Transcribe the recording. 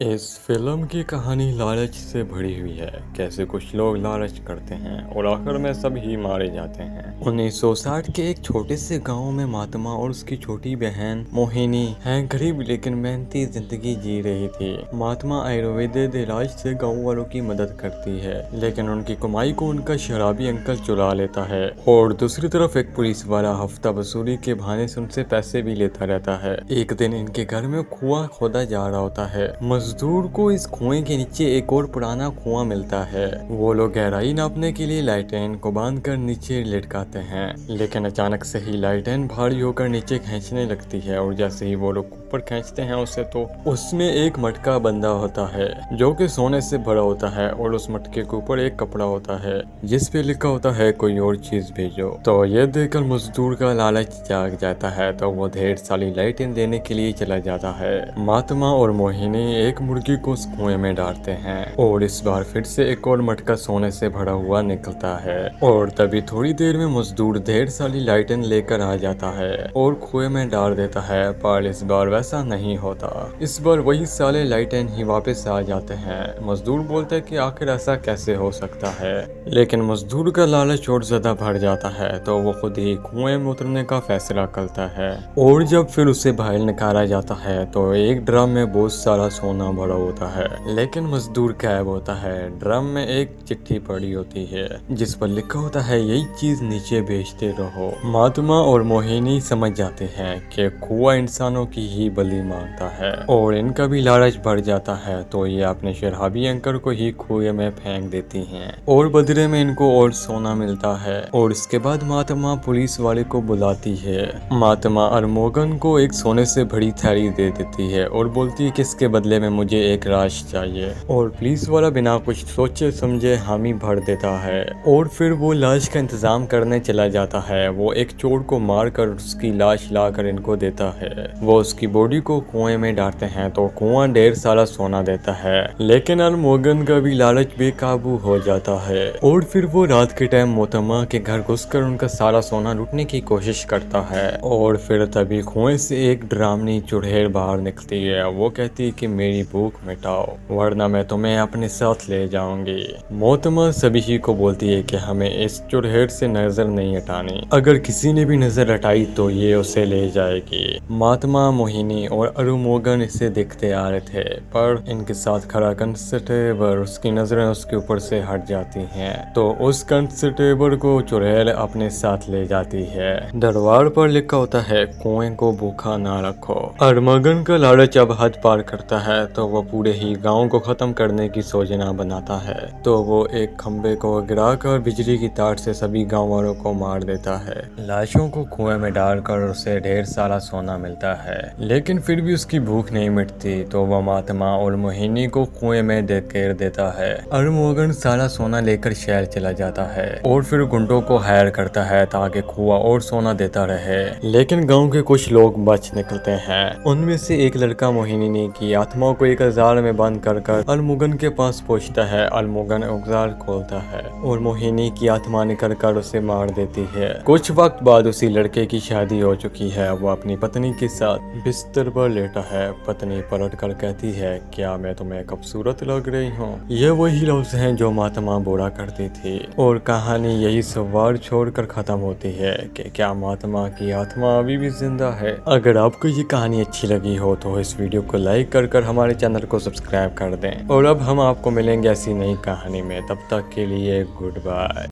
इस फिल्म की कहानी लालच से भरी हुई है। कैसे कुछ लोग लालच करते हैं और आखिर में सब ही मारे जाते हैं। 1960 के एक छोटे से गांव में महात्मा और उसकी छोटी बहन मोहिनी हैं गरीब लेकिन मेहनती जिंदगी जी रही थी। महात्मा आयुर्वेद इलाज से गाँव वालों की मदद करती है, लेकिन उनकी कमाई को उनका शराबी अंकल चुरा लेता है। और दूसरी तरफ एक पुलिस वाला हफ्ता वसूली के बहाने से उनसे पैसे भी लेता रहता है। एक दिन इनके घर में कुआं खोदा जा रहा होता है। मजदूर को इस कुएं के नीचे एक और पुराना कुआं मिलता है। वो लोग गहराई नापने के लिए लाइटेन को बांधकर नीचे लटकाते हैं, लेकिन अचानक से ही लाइटेन भारी होकर नीचे खींचने लगती है और जैसे ही वो लोग ऊपर खींचते हैं उसे, तो उसमें एक मटका बंधा होता है जो कि सोने से भरा होता है और उस मटके के ऊपर एक कपड़ा होता है जिस पे लिखा होता है कोई और चीज भेजो। तो ये देखकर मजदूर का लालच जाग जाता है, तो वो ढेर सारी लाइटें देने के लिए चला जाता है। महात्मा और मोहिनी एक मुर्गी को उस कुएं में डालते हैं और इस बार फिर से एक और मटका सोने से भरा हुआ निकलता है। और तभी थोड़ी देर में मजदूर ढेर सारी लाइटें लेकर आ जाता है और कुएं में डाल देता है, पर इस बार वैसा नहीं होता। इस बार वही सारे लाइटें ही वापस आ जाते हैं। मजदूर बोलते हैं कि आखिर ऐसा कैसे हो सकता है, लेकिन मजदूर का लालच और ज्यादा बढ़ जाता है, तो वो खुद ही कुएं में उतरने का फैसला करता है। और जब फिर उसे बाहर निकाला जाता है तो एक ड्रम में बहुत सारा सोना भरा होता है, लेकिन मजदूर गायब होता है। ड्रम में एक चिट्ठी पड़ी होती है जिस पर लिखा होता है यही चीज नीचे भेजते रहो। महात्मा और मोहिनी समझ जाते हैं कि कुआं इंसानों की ही बलि मांगता है और इनका भी लालच बढ़ जाता है, तो ये अपने शराबी अंकल को ही कुएं में फेंक देती हैं और बदले में इनको और सोना मिलता है। और इसके बाद महात्मा पुलिस वाले को बुलाती है। महात्मा अरमोगन को एक सोने से भरी थैली दे देती है और बोलती है कि इसके बदले में मुझे एक लाश चाहिए। और पुलिस वाला बिना कुछ सोचे समझे हामी भर देता है और फिर वो लाश का इंतजाम करने चला जाता है। वो एक चोर को मार कर उसकी लाश ला कर इनको देता है। वो उसकी बॉडी को कुएं में डालते हैं तो कुआं ढेर सारा सोना देता है, लेकिन अरमोगन का भी लालच बेकाबू हो जाता है और फिर वो रात के टाइम मोहतरमा के घर घुसकर उनका सारा सोना लूटने की कोशिश करता है। और फिर तभी कुएं से एक डरावनी चुड़ैल बाहर निकलती है। वो कहती है कि मेरी भूख मिटाओ वरना मैं तुम्हें अपने साथ ले जाऊंगी। मोहतरमा सभी को बोलती है कि हमें इस चुड़ैल से नजर नहीं हटानी, अगर किसी ने भी नजर हटाई तो ये उसे ले जाएगी। महात्मा मोहिनी और अरुमोगन इसे देखते आ रहे थे, पर इनके साथ खड़ा कंस्टेबल उसकी नजरें उसके ऊपर से हट जाती हैं, तो उस कंस्टेबल को चुड़ैल अपने साथ ले जाती है। दरबार पर लिखा होता है कुएं को भूखा ना रखो। अरमगन का लालच अब हद पार करता है, तो वो पूरे ही गांव को खत्म करने की योजना बनाता है। तो वो एक खंबे को गिराकर बिजली की तार से सभी गांव वालों को मार देता है। लाशों को कुएं में डालकर उसे ढेर सारा सोना मिलता है, लेकिन फिर भी उसकी भूख नहीं मिटती, तो वह महात्मा और मोहिनी को कुएं में धकेल देता है। अरमोगन सारा सोना लेकर शहर चला जाता है और फिर गुंडों को हायर करता है ताकि कुआं और सोना देता रहे। लेकिन गांव के कुछ लोग बच निकलते हैं। उनमें से एक लड़का मोहिनी की आत्मा को एक औजार में बंद कर अरमोगन के पास पहुंचता है। अरमोगन औजार खोलता है और मोहिनी की आत्मा निकल कर उसे मार देती है। कुछ वक्त बाद उसी लड़के की शादी हो चुकी है। वो अपनी पत्नी के साथ बिस्तर पर लेटा है। पत्नी पलट कर कहती है क्या मैं तुम्हें खूबसूरत लग रही हूँ। ये वही लफ्ज हैं जो महात्मा बोला करती थी। और कहानी यही सवाल छोड़कर खत्म होती है कि क्या महात्मा की आत्मा अभी भी जिंदा है। अगर आपको ये कहानी अच्छी लगी हो तो इस वीडियो को लाइक कर हमारे चैनल को सब्सक्राइब कर दें। और अब हम आपको मिलेंगे ऐसी नई कहानी में, तब तक के लिए गुड बाय।